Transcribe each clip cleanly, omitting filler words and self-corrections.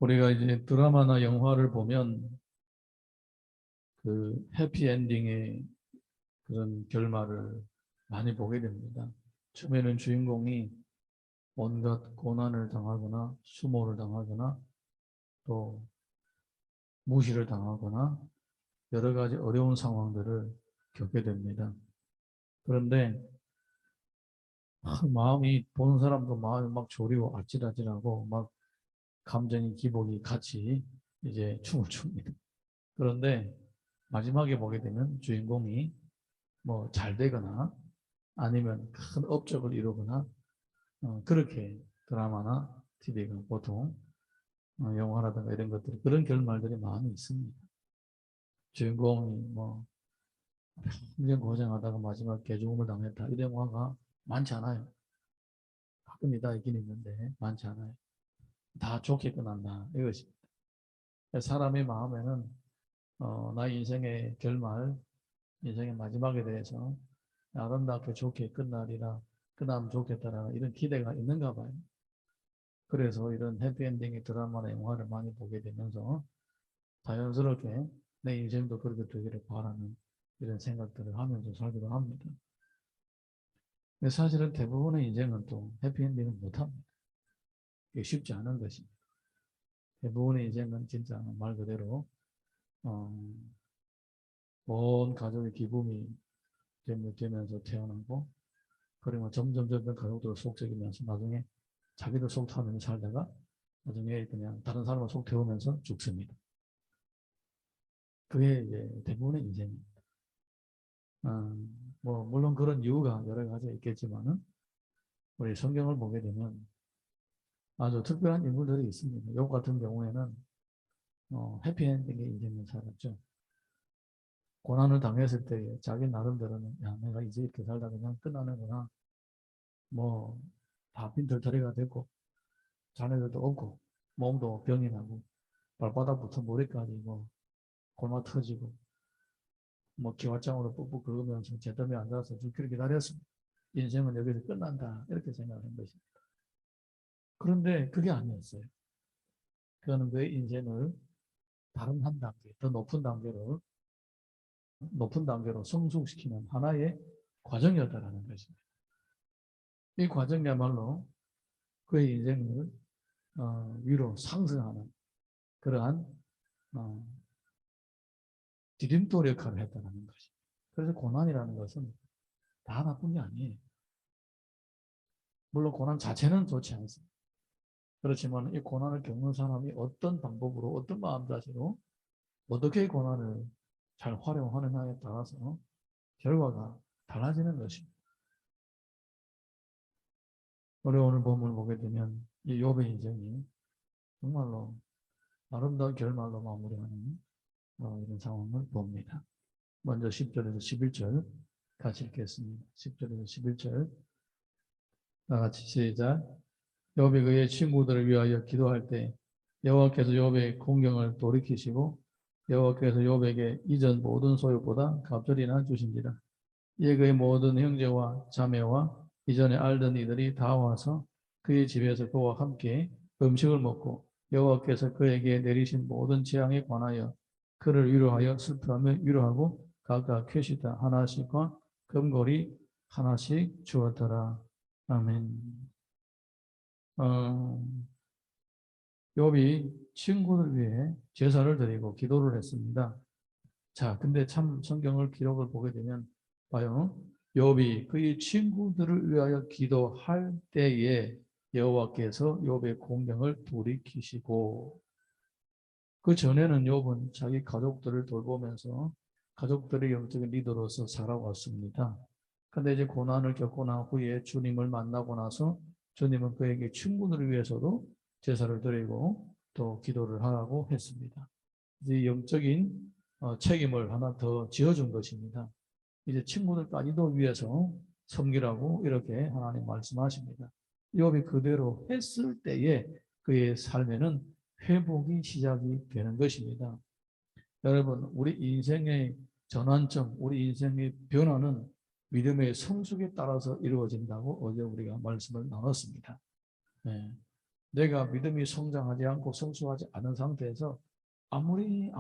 우리가 이제 드라마나 영화를 보면 그 해피엔딩의 그런 결말을 많이 보게 됩니다. 처음에는 주인공이 온갖 고난을 당하거나 수모를 당하거나 또 무시를 당하거나 여러 가지 어려운 상황들을 겪게 됩니다. 그런데 마음이 보는 사람도 마음이 막 졸이고 아찔아찔하고 막 감정의 기복이 같이 이제 춤을 춥니다. 그런데 마지막에 보게 되면 주인공이 뭐 잘 되거나 아니면 큰 업적을 이루거나 그렇게 드라마나 TV가 보통 영화라든가 이런 것들 그런 결말들이 많이 있습니다. 주인공이 뭐 평생 고생하다가 마지막 개죽음을 당했다 이런 영화가 많지 않아요. 가끔이다 있긴 있는데 많지 않아요. 다 좋게 끝난다 이것입니다. 사람의 마음에는 나의 인생의 결말, 인생의 마지막에 대해서 아름답게 좋게 끝나리라, 끝나면 좋겠다라는 이런 기대가 있는가 봐요. 그래서 이런 해피엔딩의 드라마나 영화를 많이 보게 되면서 자연스럽게 내 인생도 그렇게 되기를 바라는 이런 생각들을 하면서 살기도 합니다. 근데 사실은 대부분의 인생은 또 해피엔딩을 못합니다. 이게 쉽지 않은 것입니다. 대부분의 인생은 진짜 말 그대로 온 가족의 기쁨이 되면서 태어나고 그러면 점점 가족들을 속썩이면서 나중에 자기도 속 타면서 살다가 나중에 그냥 다른 사람을 속 태우면서 죽습니다. 그게 이제 대부분의 인생입니다. 뭐 물론 그런 이유가 여러 가지 있겠지만은 우리 성경을 보게 되면 아주 특별한 인물들이 있습니다. 욥 같은 경우에는 해피엔딩의 인생을 살았죠. 고난을 당했을 때 자기 나름대로는 야 내가 이제 이렇게 살다 그냥 끝나는구나. 뭐 다 빈털터리가 됐고 자녀들도 없고 몸도 병이 나고 발바닥부터 머리까지 뭐 골마 터지고 뭐 기왓장으로 뿍뿍 긁으면서 제덤에 앉아서 죽기를 기다렸습니다. 인생은 여기서 끝난다 이렇게 생각하는 것입니다. 그런데 그게 아니었어요. 그거는 그의 인생을 다른 한 단계, 더 높은 단계로 성숙시키는 하나의 과정이었다라는 것입니다. 이 과정이야말로 그의 인생을 위로 상승하는 그러한 디딤돌 역할을 했다는 것입니다. 그래서 고난이라는 것은 다 나쁜 게 아니에요. 물론 고난 자체는 좋지 않습니다. 그렇지만 이 고난을 겪는 사람이 어떤 방법으로 어떤 마음가짐으로 어떻게 고난을 잘 활용하느냐에 따라서 결과가 달라지는 것입니다. 우리 오늘 본문을 보게 되면 이 욥의 인생이 정말로 아름다운 결말로 마무리하는 이런 상황을 봅니다. 먼저 10절에서 11절 같이 읽겠습니다. 10절에서 11절 다 같이 시작. 욥이 그의 친구들을 위하여 기도할 때 여호와께서 욥의 공경을 돌이키시고 여호와께서 욥에게 이전 모든 소유보다 갑절이나 주신지라. 이에 그의 모든 형제와 자매와 이전에 알던 이들이 다 와서 그의 집에서 그와 함께 음식을 먹고 여호와께서 그에게 내리신 모든 재앙에 관하여 그를 위로하여 슬퍼하며 위로하고 각각 쾌시다 하나씩과 금고리 하나씩 주었더라. 아멘. 욥이 친구들 위해 제사를 드리고 기도를 했습니다. 자, 근데 참 성경을 기록을 보게 되면 봐요. 욥이 그의 친구들을 위하여 기도할 때에 여호와께서 욥의 공경을 돌이키시고 그 전에는 욥은 자기 가족들을 돌보면서 가족들의 영적인 리더로서 살아왔습니다. 근데 이제 고난을 겪고 난 후에 주님을 만나고 나서 주님은 그에게 친구들을 위해서도 제사를 드리고 또 기도를 하라고 했습니다. 이제 영적인 책임을 하나 더 지어준 것입니다. 이제 친구들까지도 위해서 섬기라고 이렇게 하나님 말씀하십니다. 욥이 그대로 했을 때에 그의 삶에는 회복이 시작이 되는 것입니다. 여러분, 우리 인생의 전환점, 우리 인생의 변화는 믿음의 성숙에 따라서 이루어진다고 어제 우리가 말씀을 나눴습니다. 네. 내가 믿음이 성장하지 않고 성숙하지 않은 상태에서 아무리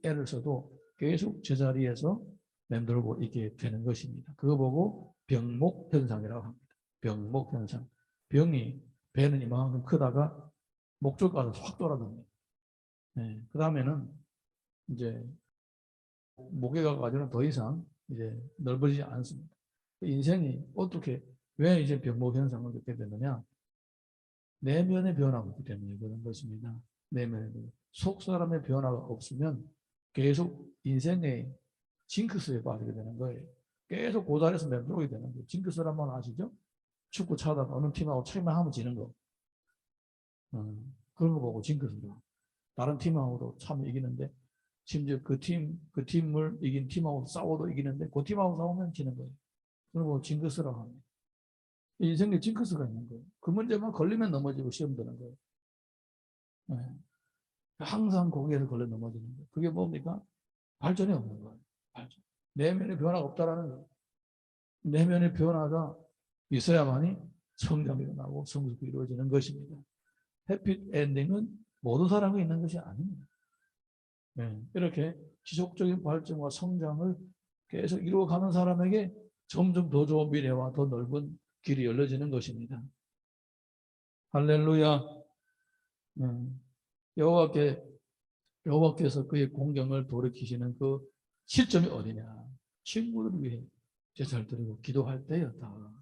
애를 써도 계속 제자리에서 맴돌고 있게 되는 것입니다. 그거 보고 병목현상이라고 합니다. 병목현상. 병이 배는 이만큼 크다가 목줄 가서 확 돌아갑니다. 네, 그 다음에는 이제 목에 가가지고는 더 이상 이제 넓어지지 않습니다. 인생이 어떻게 왜 이제 병목현상을 겪게 되느냐? 내면의 변화가 없기 때문에 그런 것입니다. 내면의 변화. 속 사람의 변화가 없으면 계속 인생의 징크스에 빠지게 되는 거예요. 계속 고달에서 맴돌게 되는 거예요. 징크스란 말 아시죠? 축구 차다가 어느 팀하고 차이만 하면 지는 거. 그런 거 보고 징크스로. 다른 팀하고도 참 이기는데 심지어 그 팀을 이긴 팀하고 싸워도 이기는데 그 팀하고 싸우면 지는 거예요. 그리고 징크스라고 합니다. 인생에 징크스가 있는 거예요. 그 문제만 걸리면 넘어지고 시험 드는 거예요. 네. 항상 거기에서 걸려 넘어지는 거예요. 그게 뭡니까? 발전이 없는 거예요. 발전. 내면의 변화가 없다라는 거예요. 내면의 변화가 있어야만이 성장이 일어나고 성숙이 이루어지는 것입니다. 해피 엔딩은 모든 사람이 있는 것이 아닙니다. 네. 이렇게 지속적인 발전과 성장을 계속 이루어가는 사람에게 점점 더 좋은 미래와 더 넓은 길이 열려지는 것입니다. 할렐루야. 여호와께서 그의 공경을 돌이키시는 그 시점이 어디냐? 친구들을 위해 제사를 드리고 기도할 때였다.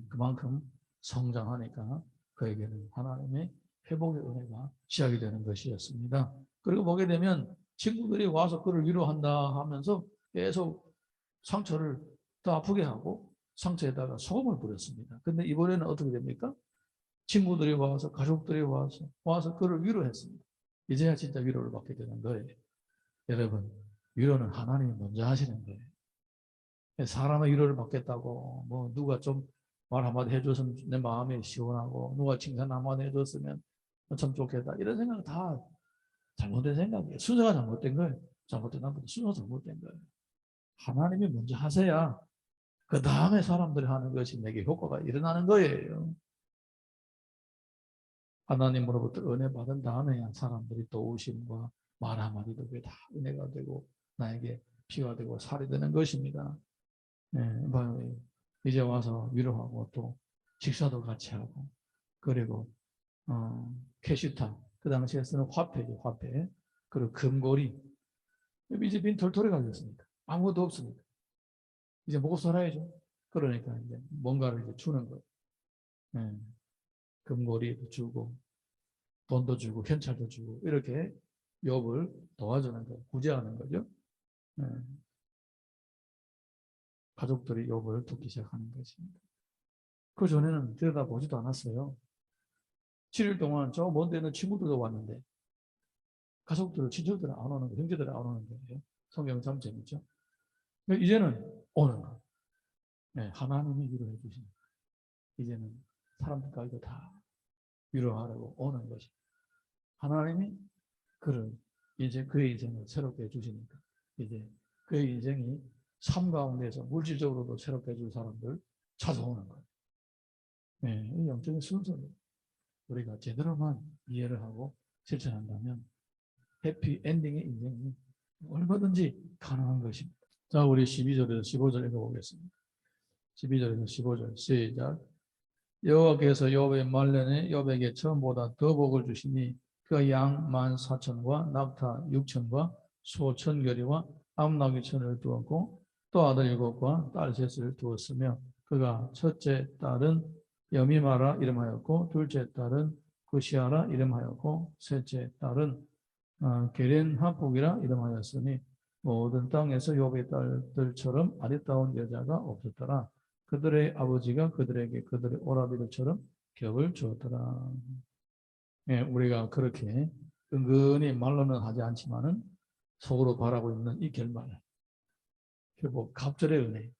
그만큼 성장하니까 그에게는 하나님의 회복의 은혜가 시작이 되는 것이었습니다. 그리고 보게 되면 친구들이 와서 그를 위로한다 하면서 계속 상처를 더 아프게 하고 상처에다가 소금을 뿌렸습니다. 근데 이번에는 어떻게 됩니까? 친구들이 와서 가족들이 와서 그를 위로했습니다. 이제야 진짜 위로를 받게 되는 거예요. 여러분, 위로는 하나님이 먼저 하시는 거예요. 사람의 위로를 받겠다고 뭐 누가 좀 말 한마디 해줬으면 내 마음이 시원하고 누가 칭찬 한마디 해줬으면 참 좋겠다 이런 생각은 다 잘못된 생각이에요. 순서가 잘못된 거예요. 잘못된 것보다 순서가 잘못된 거예요. 하나님이 먼저 하셔야 그 다음에 사람들이 하는 것이 내게 효과가 일어나는 거예요. 하나님으로부터 은혜 받은 다음에야 사람들이 또 오심과 말 한마디도 그게 다 은혜가 되고 나에게 피가 되고 살이 되는 것입니다. 이제 와서 위로하고 또 식사도 같이 하고 그리고 캐시타 그 당시에 쓰는 화폐죠. 화폐 그리고 금고리 이제 빈 털털이 가졌습니다. 아무것도 없습니다. 이제 먹고 살아야죠. 그러니까 이제 뭔가를 이제 주는 거예요. 금고리도 주고 돈도 주고 현찰도 주고 이렇게 욥을 도와주는 거예요. 구제하는 거죠. 가족들이 욥을 돕기 시작하는 것입니다. 그 전에는 들여다보지도 않았어요. 7일 동안 저 먼 데는 친구들도 왔는데 가족들, 친척들은 안 오는 거예요. 형제들은 안 오는 거예요. 성경 참 재밌죠. 이제는 오는 거예요. 하나님이 위로해 주십니다. 이제는 사람들까지도 다 위로하려고 오는 것이 하나님이 그를 이제 그의 인생을 새롭게 해주시니까 이제 그의 인생이 삶 가운데서 물질적으로도 새롭게 해줄 사람들 찾아오는 거예요. 이 영적인 순서를 우리가 제대로만 이해를 하고 실천한다면 해피 엔딩의 인생이 얼마든지 가능한 것입니다. 자, 우리 12절에서 15절 읽어보겠습니다. 12절에서 15절 시작. 여호와께서 욥의 말년에 욥에게 처음보다 더 복을 주시니 그 양 14,000과 낙타 6,000과 소 1,000결이와 암나귀 1,000을 두었고 또 아들 7과 딸 3을 두었으며 그가 첫째 딸은 여미마라 이름하였고 둘째 딸은 구시아라 이름하였고 셋째 딸은 게렌하복이라 이름하였으니 모든 땅에서 욥의 딸들처럼 아리따운 여자가 없었더라. 그들의 아버지가 그들에게 그들의 오라비들처럼 격을 주었더라. 우리가 그렇게 은근히 말로는 하지 않지만은 속으로 바라고 있는 이 결말. 결국 갑절의 은혜.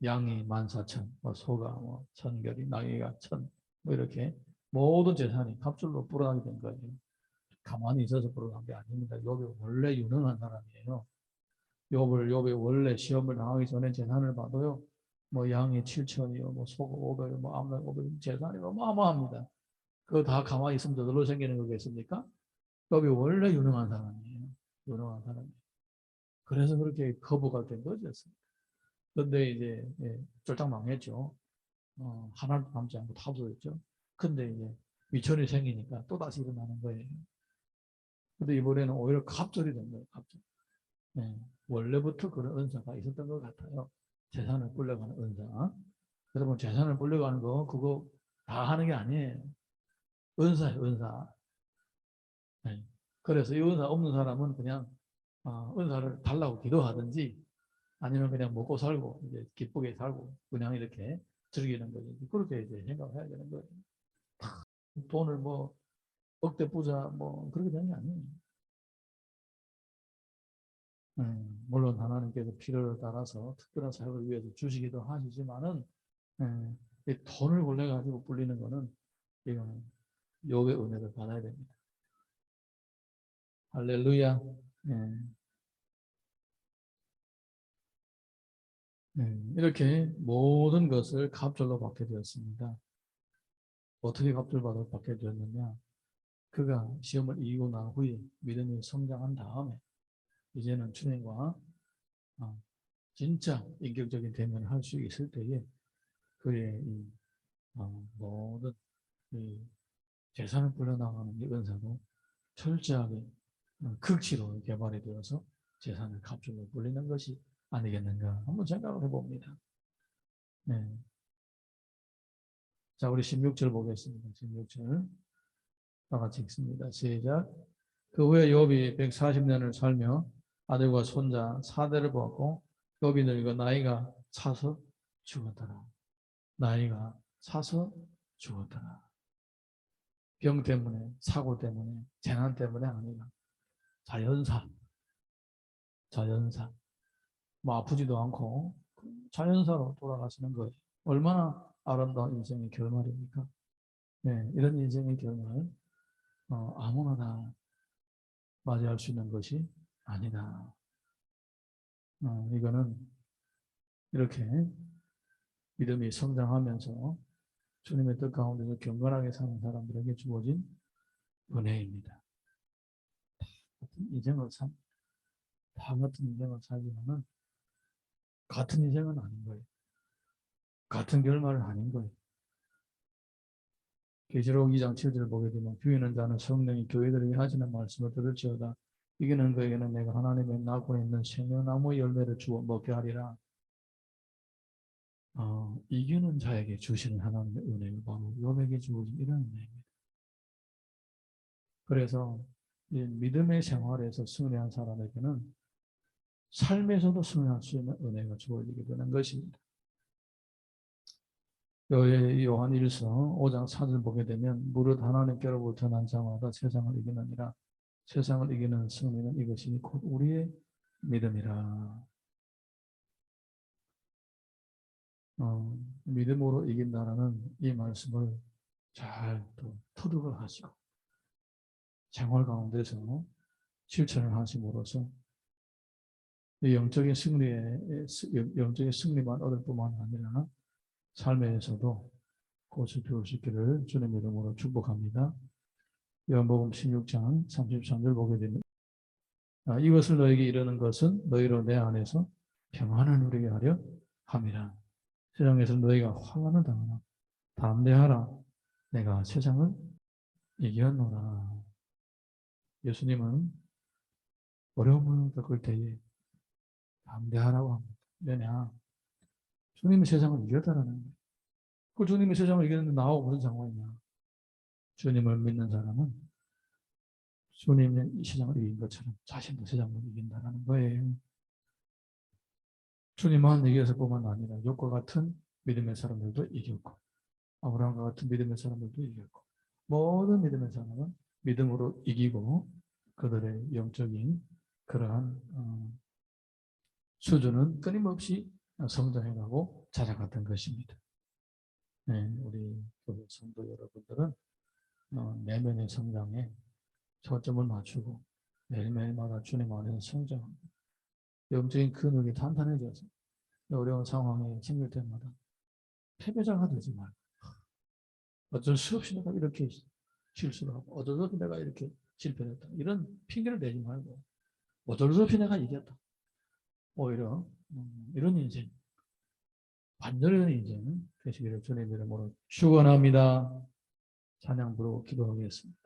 양이 14,000, 소가 1,000결이, 나귀가 1,000, 이렇게 모든 재산이 갑절로 불어나게 된 거예요. 가만히 있어서 불어난 게 아닙니다. 욥이 원래 유능한 사람이에요. 욥이 원래 시험을 당하기 전에 재산을 봐도요. 양이 7,000이요, 소가 500, 암나귀 500, 재산이 어마어마합니다. 그거 다 가만히 있으면 저절로 생기는 거겠습니까? 욥이 원래 유능한 사람이에요. 유능한 사람이에요. 그래서 그렇게 거부가 된 거죠. 그런데 이제 쫄딱 망했죠. 하나도 남지 않고 다 없어졌죠. 근데 이제 위천이 생기니까 또 다시 일어나는 거예요. 근데 이번에는 오히려 갑절이 된 거예요. 갑절. 네. 원래부터 그런 은사가 있었던 것 같아요. 재산을 불려가는 은사. 여러분 재산을 불려가는 거 그거 다 하는 게 아니에요. 은사예요, 은사. 네. 그래서 이 은사 없는 사람은 그냥 은사를 달라고 기도하든지 아니면 그냥 먹고 살고 이제 기쁘게 살고 그냥 이렇게 즐기는 거지. 그렇게 이제 생각을 해야 되는 거예요. 돈을 뭐 억대 부자 뭐 그렇게 되는 게 아니에요. 물론 하나님께서 필요를 따라서 특별한 사역을 위해서 주시기도 하시지만은 이 돈을 원래 가지고 불리는 거는 이거는 욥의 은혜를 받아야 됩니다. 할렐루야. 예. 이렇게 모든 것을 갑절로 받게 되었습니다. 어떻게 갑절 받게 되었느냐? 그가 시험을 이기고 난 후에 믿음이 성장한 다음에 이제는 주님과 진짜 인격적인 대면을 할 수 있을 때에 그의 이 모든 이 재산을 불려나가는 이 은사도 철저하게 극치로 개발이 되어서 재산을 갑절로 불리는 것이 아니겠는가 한번 생각을 해봅니다. 네. 자, 우리 16절 보겠습니다. 16절 다 같이 읽습니다. 시작. 그 후에 욥이 140년을 살며 아들과 손자 4대를 보았고 욥이 늙어 나이가 차서 죽었더라. 나이가 차서 죽었더라. 병 때문에, 사고 때문에, 재난 때문에 아니라 자연사, 자연사. 뭐 아프지도 않고 자연사로 돌아가시는 거예요. 얼마나 아름다운 인생의 결말입니까? 네, 이런 인생의 결말 아무나 다 맞이할 수 있는 것이 아니다. 이거는 이렇게 믿음이 성장하면서 주님의 뜻 가운데서 경건하게 사는 사람들에게 주어진 은혜입니다. 다 같은 인생을 살지만은 같은 인생은 아닌 거예요. 같은 결말은 아닌 거예요. 계시록 2장 7절 보게 되면 비유는 자는 성령이 교회들에게 하시는 말씀을 들을지어다. 이기는 그에게는 내가 하나님의 낙원에 있는 생명나무 열매를 주어 먹게 하리라. 이기는 자에게 주시는 하나님의 은혜가 바로 욥에게 주어진 이런 은혜입니다. 그래서 이 믿음의 생활에서 승리한 사람에게는 삶에서도 승리할 수 있는 은혜가 주어지게 되는 것입니다. 요한 1서 5장 4절 보게 되면 무릇 하나님께로부터 난 자마다 세상을 이기느니라. 세상을 이기는 승리는 이것이 곧 우리의 믿음이라. 믿음으로 이긴다라는 이 말씀을 잘 또 터득을 하시고 생활 가운데서 실천을 하심으로써 영적인 승리만 얻을 뿐만 아니라 삶에서도 꽃을 피울 수 있기를 주님의 이름으로 축복합니다. 요한복음 16장 33절 보게 되면 이것을 너에게 이르는 것은 너희로 내 안에서 평안을 누리게 하려 함이라. 세상에서 너희가 환난을 당하나 담대하라. 내가 세상을 이겼노라. 예수님은 어려움을 겪을 때에 담대하라고 합니다. 왜냐? 주님이 세상을 이겼다라는 거예요. 그 주님이 세상을 이겼는데 나하고 무슨 상관이냐? 주님을 믿는 사람은 주님이 이 세상을 이긴 것처럼 자신도 세상을 이긴다는 거예요. 주님만 이겼을 뿐만 아니라 욥과 같은 믿음의 사람들도 이겼고 아브라함과 같은 믿음의 사람들도 이겼고 모든 믿음의 사람은 믿음으로 이기고 그들의 영적인 그러한 수준은 끊임없이 성장해가고 자라갔던 것입니다. 네, 우리 교회 성도 여러분들은 내면의 성장에 초점을 맞추고 매일매일마다 주님 안에서 성장합니다. 영적인 근육이 탄탄해져서 어려운 상황에 힘들 때마다 패배자가 되지 말고 어쩔 수 없이 내가 이렇게 실수를 하고 어쩔 수 없이 내가 이렇게 실패를 했다. 이런 핑계를 대지 말고 어쩔 수 없이 내가 이겼다. 오히려 이런 인생, 반전의 인생 되시기를 주님의 이름으로 축원합니다. 찬양 부르고 기도하겠습니다.